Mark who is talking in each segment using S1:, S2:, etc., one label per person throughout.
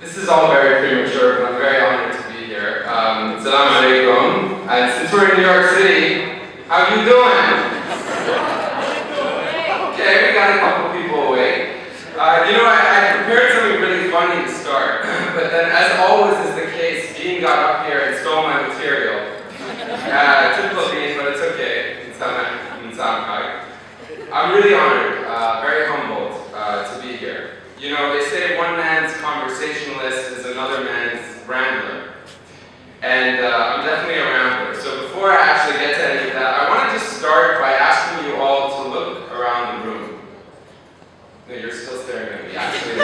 S1: This is all very premature, but I'm very honored to be here. Assalamu alaikum. And since we're in New York City, how you doing? Okay, we got a couple people awake. I prepared something really funny to start, but then, as always is the case, Dean got up here and stole my material. Typical Dean, but it's okay. I'm really honored, very humbled to be here. You know, they say one man's conversationalist is another man's rambler. And I'm definitely a rambler. So before I actually get to any of that, I want to just start by asking you all to look around the room. No, you're still staring at me, actually.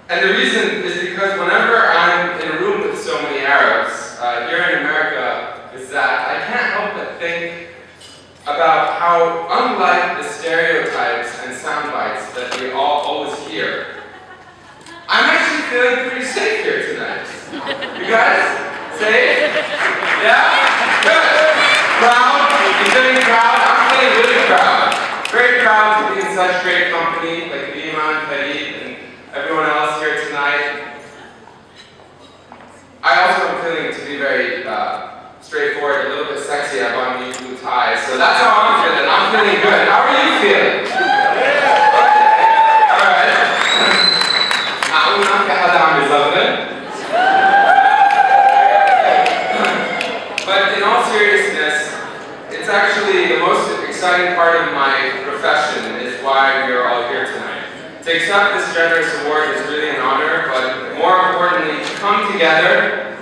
S1: And the reason is because whenever I'm in a room with so many Arabs here in America, is that I can't help but think about how unlike the stereotypes and sound bites that we all always hear. I'm actually feeling pretty safe here tonight. You guys? Safe? Yeah? Good. Proud? You feeling proud? I'm feeling really proud. Very proud to be in such great company like Iman, Farid, and everyone else here tonight. I also am feeling to be very straightforward, a little bit sexy. I have on these blue ties, so that's how I'm feeling. I'm feeling good. How are you feeling? Okay. All right. But in all seriousness, it's actually the most exciting part of my profession is why we are all here tonight. To accept this generous award is really an honor, but more importantly, to come together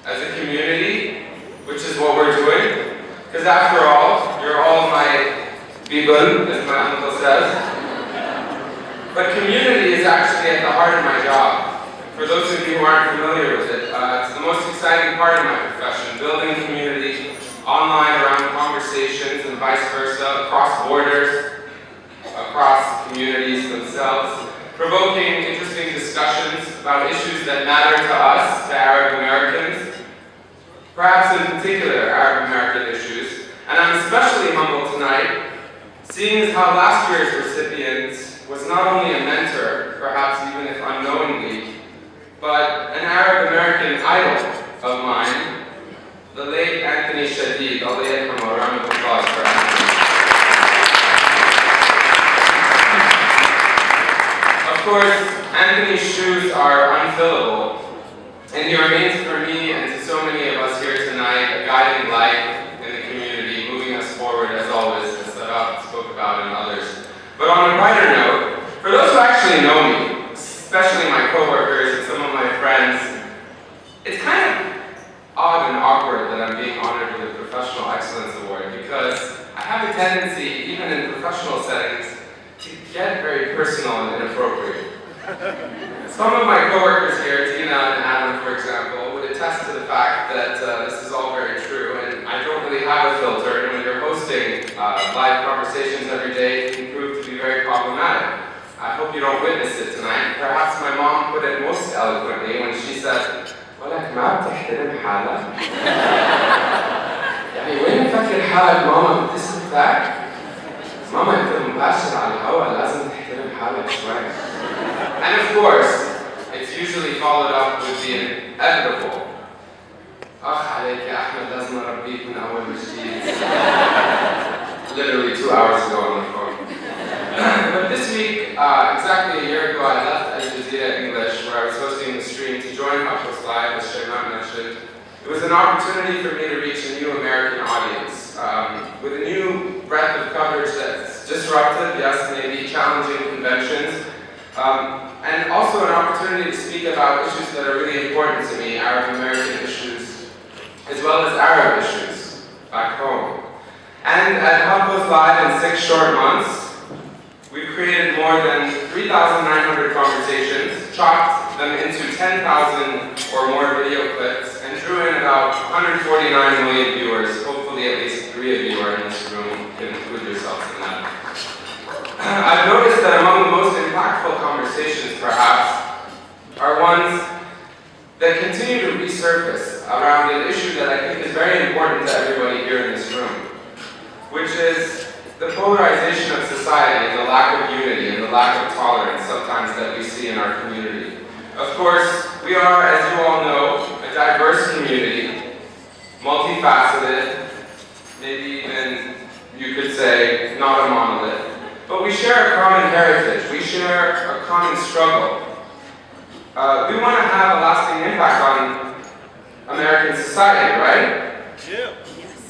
S1: as a community, which is what we're doing. Because after all, you're all my people, as my uncle says. But community is actually at the heart of my job. For those of you who aren't familiar with it, it's the most exciting part of my profession, building community online around conversations and vice versa, across borders, across communities themselves, provoking interesting discussions about issues that matter to us, to Arab Americans, perhaps in particular Arab American issues. And I'm especially humbled tonight, seeing as how last year's recipient was not only a mentor, perhaps even if unknowingly, but an Arab American idol of mine, the late Anthony Shadid. Allah yarhamu, a round of applause for Anthony. Of course, Anthony's shoes are unfillable, and he remains for me and to so many of us here tonight a guiding light in the community, moving us forward as always, as Sarah spoke about and others. But on a brighter note, for those who actually know me, especially my coworkers and some of my friends, it's kind of odd and awkward that I'm being honored with a Professional Excellence Award because I have a tendency, even in professional settings, to get very personal and inappropriate. Some of my coworkers here, Tina and Adam, for example, would attest to the fact that this is all very true, and I don't really have a filter, and when you're hosting live conversations every day, it can prove to be very problematic. I hope you don't witness it tonight. Perhaps my mom put it most eloquently when she said, "ولك ما بتحترم حالك." يعني وين فاكر حالك ماما بتستفاك؟ ماما انت مباشر على الهوا لازم تحترم حالك شوي. And of course, it's usually followed up with the inevitable. أخ عليك يا أحمد لازم أربيك من أول وجديد. Literally 2 hours ago on the phone. But this week, exactly a year ago, I left Al Jazeera English, where I was hosting the stream, to join HuffPost Live, as Shaiman mentioned. It was an opportunity for me to reach a new American audience, with a new breadth of coverage that's disruptive, yes, maybe challenging conventions, and also an opportunity to speak about issues that are really important to me, Arab American issues, as well as Arab issues back home. And at HuffPost Live in 6 short months, we've created more than 3,900 conversations, chopped them into 10,000 or more video clips, and drew in about 149 million viewers. Hopefully at least 3 of you are in this room. You can include yourselves in that. I've noticed that among the most impactful conversations, perhaps, are ones that continue to resurface around an issue that I think is very important to everybody here in this room, which is the polarization of society and the lack of unity and the lack of tolerance sometimes that we see in our community. Of course, we are, as you all know, a diverse community, multifaceted, maybe even, you could say, not a monolith. But we share a common heritage, we share a common struggle. We want to have a lasting impact on American society, right?
S2: Yeah.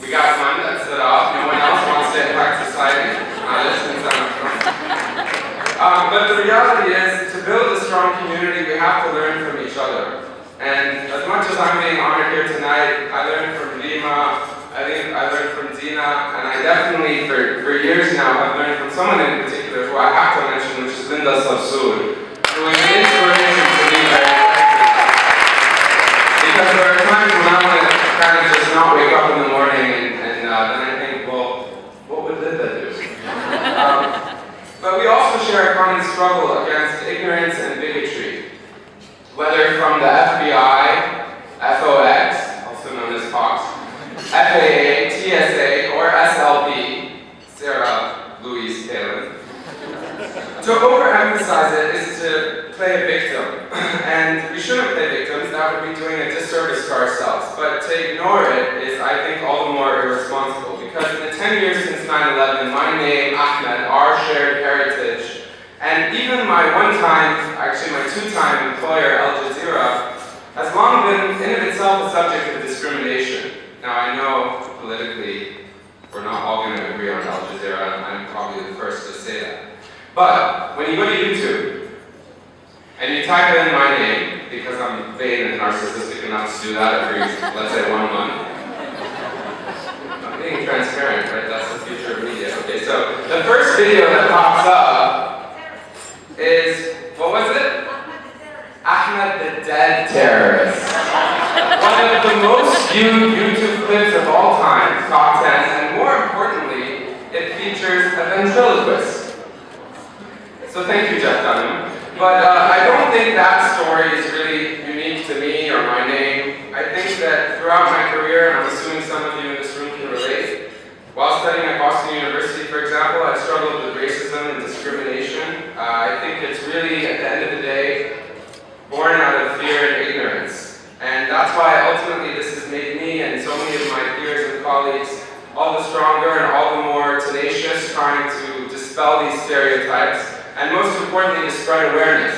S1: We got one that stood off, no one else wants to impact society. But the reality is, to build a strong community, we have to learn from each other. And as much as I'm being honored here tonight, I learned from Rima, I learned from Dina, and I definitely, for years now, have learned from someone in particular who I have to mention, which is Linda Safsood, who is an inspiration to me very effectively. Because there are times when I want to kind of just not wake up in the morning and then I think, well, what would Linda do? But we also share a common struggle against ignorance and bigotry. Whether from the FBI, FOX, also known as Fox, FAA, TSA, or SLB, Sarah Louise Palin. To overemphasize it is to play a victim. And we shouldn't play victims, that would be doing a disservice to ourselves. But to ignore it is, I think, all the more irresponsible. Because in the 10 years since 9/11, my name, Ahmed, our shared heritage, and even my my two-time employer, Al Jazeera, has long been, in of itself, a subject of discrimination. Now, I know, politically, we're not all going to agree on Al Jazeera, and I'm probably the first to say that. But, when you go to YouTube, and you type in my name, because I'm vain and narcissistic enough to do that every, let's say, 1 month. I'm being transparent, right? That's the future of media. Okay, so the first video that pops up is, what was it? Ahmed the Dead Terrorist. One of the most viewed YouTube clips of all time, top 10, and more importantly, it features a ventriloquist. So thank you, Jeff Dunham. But I don't think that story is really unique to me or my name. I think that throughout my career, and I'm assuming some of you in this room can relate, while studying at Boston University, for example, I struggled with racism and discrimination. I think it's really, at the end of the day, born out of fear and ignorance. And that's why ultimately this has made me and so many of my peers and colleagues all the stronger and all the more tenacious trying to dispel these stereotypes and most importantly to spread awareness.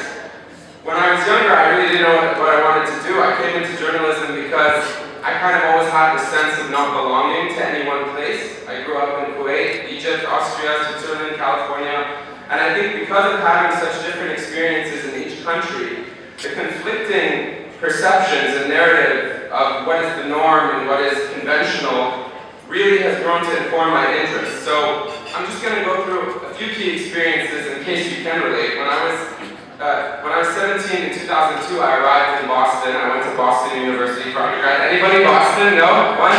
S1: When I was younger, I really didn't know what I wanted to do. I came into journalism because I kind of always had the sense of not belonging to any one place. I grew up in Kuwait, Egypt, Austria, Switzerland, California, and I think because of having such different experiences in each country, the conflicting perceptions and narrative of what is the norm and what is conventional really has grown to inform my interests. So I'm just going to go through a few key experiences in case you can relate. When I was 17 in 2002, I arrived in Boston. I went to Boston University for undergrad. Anybody Boston? No? One?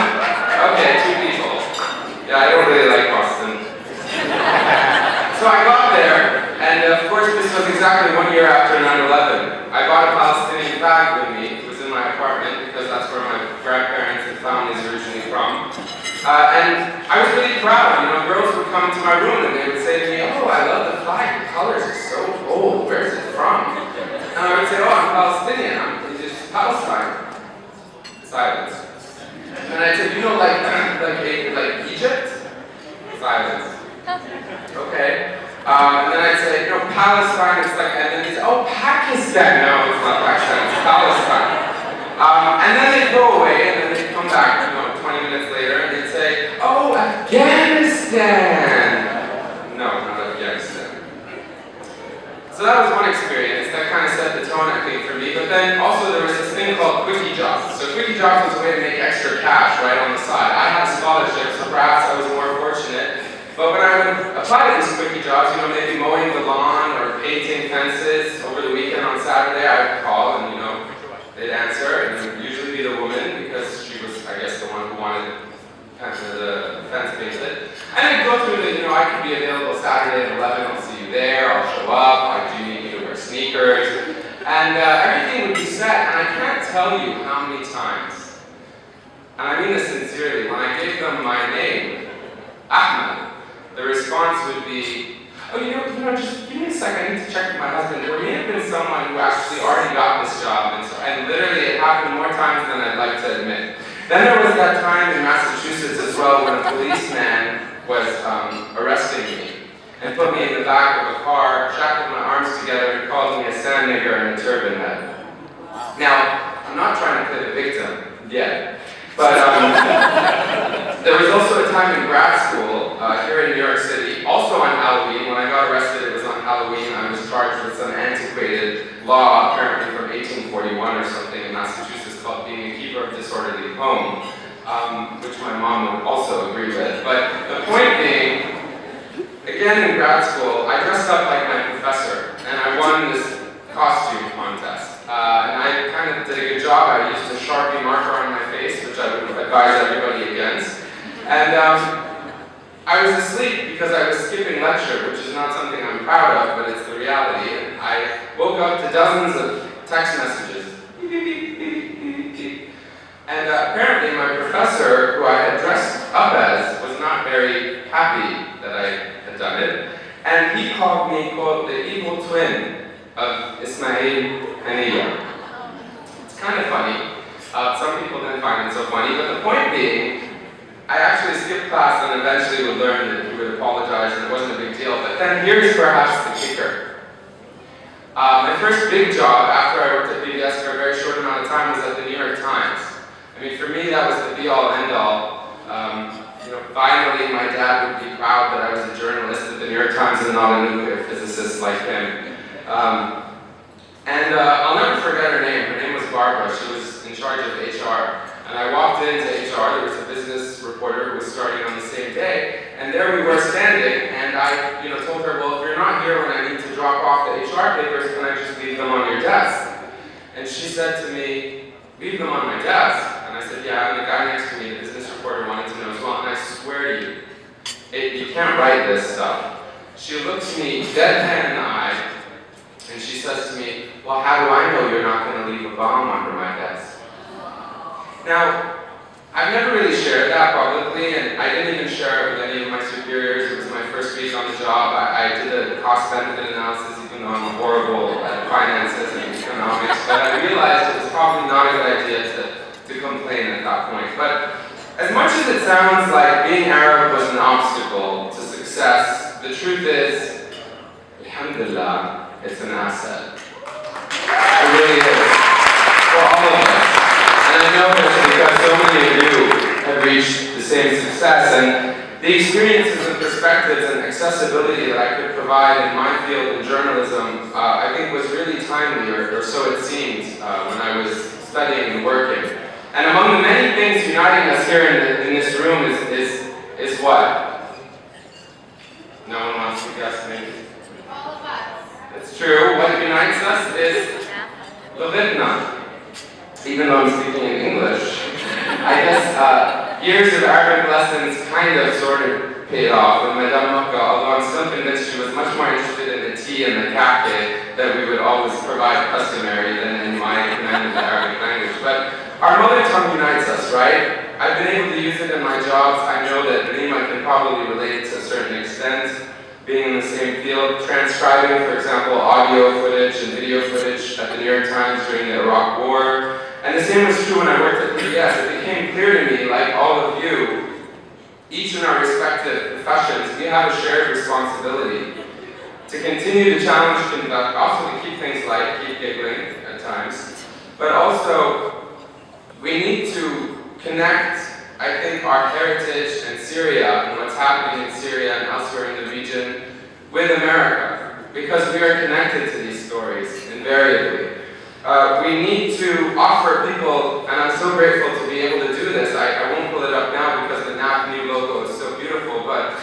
S1: Okay, 2 people. Yeah, I don't really like Boston. So I got there, and of course this was exactly 1 year after 9/11. I bought a Palestinian flag with me. It was in my apartment because that's where my grandparents and family is originally from. And I was really proud. You know, girls would come to my room and they would say to me, "Oh, I love the flag. The colors are so bold. Where's it from?" And I would say, "Oh, I'm Palestinian. I'm just Palestine." Silence. And I'd say, "You know, like Egypt?" Silence. Okay. And then I'd say, "No, Palestine." It's like, and then they'd say, "Oh, Pakistan." No, it's not Pakistan. It's Palestine. And then they'd go away, and then they'd come back, 20 minutes later, and they'd say, "Oh, Afghanistan." No, not Afghanistan. So that was one experience that kind of set the tone, I think, for me. But then also there was this thing called quickie jobs. So quickie jobs was a way to make extra cash right on the side. I had a scholarship, so perhaps I was more fortunate. But when I would apply to these quickie jobs, maybe mowing the lawn or painting fences over the weekend on Saturday, I would call and, they'd answer, and it would usually be the woman because she was, I guess, the one who wanted the fence painted. And I'd go through I could be available Saturday at 11, I'll see you there, I'll show up, I do need you to wear sneakers, and everything would be set, and I can't tell you how many times, and I mean this sincerely, when I gave them my name, Ahmed, the response would be, Oh, just give me a sec, I need to check with my husband. There may have been someone who actually already got this job, and literally it happened more times than I'd like to admit. Then there was that time in Massachusetts as well when a policeman was arresting me and put me in the back of a car, shackled my arms together, and called me a sand nigger and a turban head. Now, I'm not trying to play the victim yet, but there was also a time in grad school here in New York City, also on Halloween. When I got arrested, it was on Halloween. I was charged with some antiquated law, apparently from 1841 or something in Massachusetts, called being a keeper of disorderly home, which my mom would also agree with. But the point being, again in grad school, I dressed up like my professor, and I won this costume contest. And I kind of did a good job. I used a Sharpie marker on my face, which I would advise everybody against. And I was asleep because I was skipping lecture, which is not something I'm proud of, but it's the reality. And I woke up to dozens of text messages. And apparently my professor, who I had dressed up as, was not very happy that I had done it. And he called me, quote, the evil twin of Ismail Haniyeh. It's kind of funny. Some people didn't find it so funny, but the point being, I actually skipped class and eventually would learn that he would apologize and it wasn't a big deal. But then here's perhaps the kicker. My first big job after I worked at PBS for a very short amount of time was at the New York Times. I mean, for me, that was the be-all, end-all. Finally, my dad would be proud that I was a journalist at the New York Times and not a nuclear physicist like him. I'll never forget her name. Her name was Barbara. She was in charge of HR. And I walked into HR. There was a business reporter who was starting on the same day. And there we were standing. And I told her, well, if you're not here when I need to drop off the HR papers, can I just leave them on your desk? And she said to me, leave them on my desk? And I said, yeah, and the guy next to me, the business reporter, wanted to know as well. And I swear to you, you can't write this stuff. She looks me deadpan in the eye, and she says to me, well, how do I know you're not going to leave a bomb under my desk? Now, I've never really shared that publicly, and I didn't even share it with any of my superiors. It was my first week on the job. I did a cost-benefit analysis, even though I'm horrible at finances and economics, but I realized it was probably not a good idea to complain at that point. But as much as it sounds like being Arab was an obstacle to success, the truth is, alhamdulillah, it's an asset. It really is. For all of us. And I know this because so many of you have reached the same success, and the experiences and perspectives and accessibility that I could provide in my field in journalism, I think was really timely, or so it seemed, when I was studying and working. And among the many things uniting us here in this room is what? No one wants to guess me.
S2: All of us.
S1: It's true. What unites us is Levitna. Even though I'm speaking in English, I guess years of Arabic lessons kind of sort of paid off with Madame Mokka, although I'm still convinced she was much more interested in the tea and the café that we would always provide customary than in my command of the Arabic language. But our mother tongue unites us, right? I've been able to use it in my jobs. I know that Rima can probably relate to a certain extent, being in the same field, transcribing, for example, audio footage and video footage at the New York Times during the Iraq War. And the same was true when I worked at PBS. It became clear to me, like all of you, each in our respective professions, we have a shared responsibility to continue to challenge, conduct, also to keep things light, keep giggling at times, but also we need to connect, I think, our heritage and Syria and what's happening in Syria and elsewhere in the region with America, because we are connected to these stories invariably. We need to offer people, and I'm so grateful to be able to do this. I won't pull it up now because the NAAP-NY logo is so beautiful, but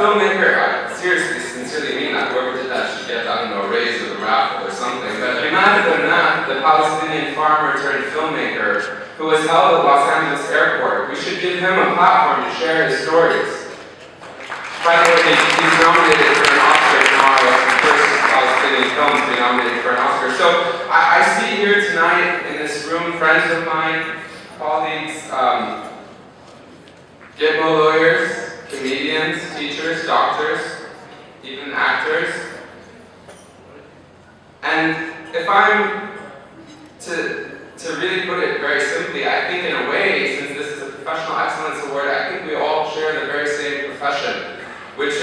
S1: filmmaker, I seriously, sincerely mean that. Whoever did that should get, I don't know, a raise or a raffle or something. But Ahmed Shihab-Eldin, the Palestinian farmer turned filmmaker who was held at Los Angeles airport, we should give him a platform to share his stories. By the way, he's nominated for an Oscar tomorrow. It's the first Palestinian film to be nominated for an Oscar. So I see here tonight in this room friends of mine, colleagues, Gitmo lawyers, comedians, teachers, doctors, even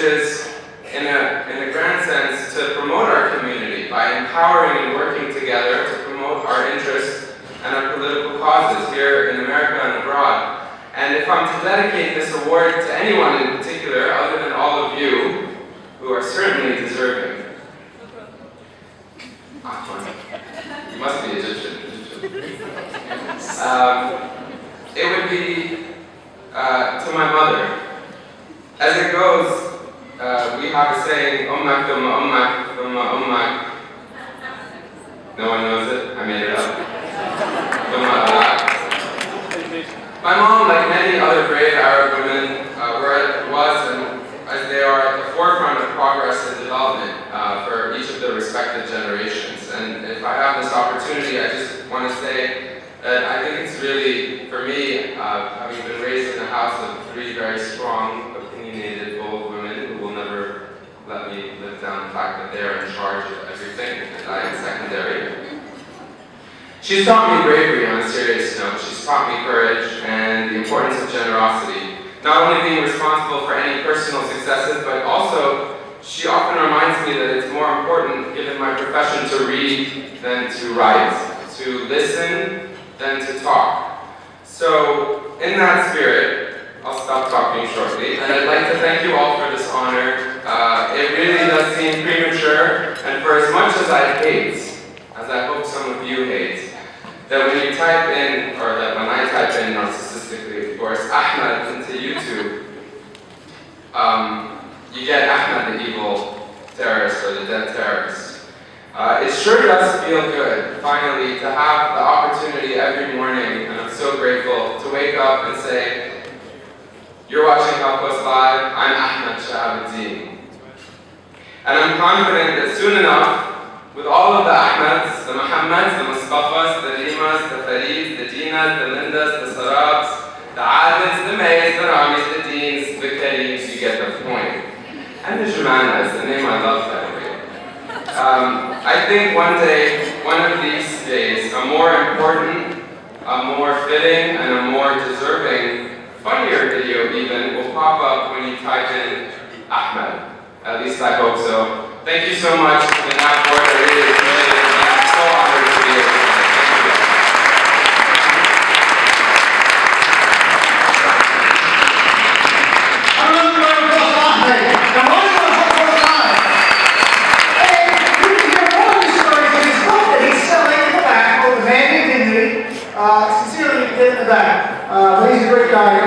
S1: is, in a grand sense, to promote our community by empowering and working together to promote our interests and our political causes here in America and abroad. And if I'm to dedicate this award to anyone in particular, other than all of you, who are certainly deserving. You must be Egyptian. It would be to my mother. As it goes, we have a saying, Ummak thumma ummak thumma ummak. No one knows it? I made it up. Thumma abak. My mom, like many other brave Arab women, was and as they are at the forefront of progress and development for each of the respective generations. And if I have this opportunity, I just want to say that I think it's really, for me, having been raised in a house of three very strong, opinionated, bold women who will never let me live down the fact that they are in charge of everything and I am secondary. She's taught me bravery on a serious note. She's taught me courage and the importance of generosity. Not only being responsible for any personal successes, but also she often reminds me that it's more important, given my profession, to read than to write, to listen than to talk. So, in that spirit, I'll stop talking shortly, and I'd like to thank you all for this honor. It really does seem premature, and for as much as I hate, as I hope some of you hate, that when you type in, or that when I type in narcissistically, of course, Ahmed into YouTube, you get Ahmed the evil terrorist or the dead terrorist. It sure does feel good, finally, to have the opportunity every morning, and I'm so grateful, to wake up and say, you're watching HuffPost Live, I'm Ahmed Shihab-Eldin. And I'm confident that soon enough, with all of the Ahmeds, the Mohammeds, the Mustafas, the Limas, the Farids, the Dinas, the Lindas, the Sarabs, the Adils, the Mays, the Ramis, the Deans, the Karims, you get the point. And the Jumanas, the name I love, by the way. I think one of these days, a more important, a more fitting, and a more deserving, funnier video even, will pop up when you type in Ahmed. At least I hope so. Thank you so much to the NAAP board. I really appreciate it. I'm so honored to be here tonight.
S2: Sincerely, get in the back. He's a great guy.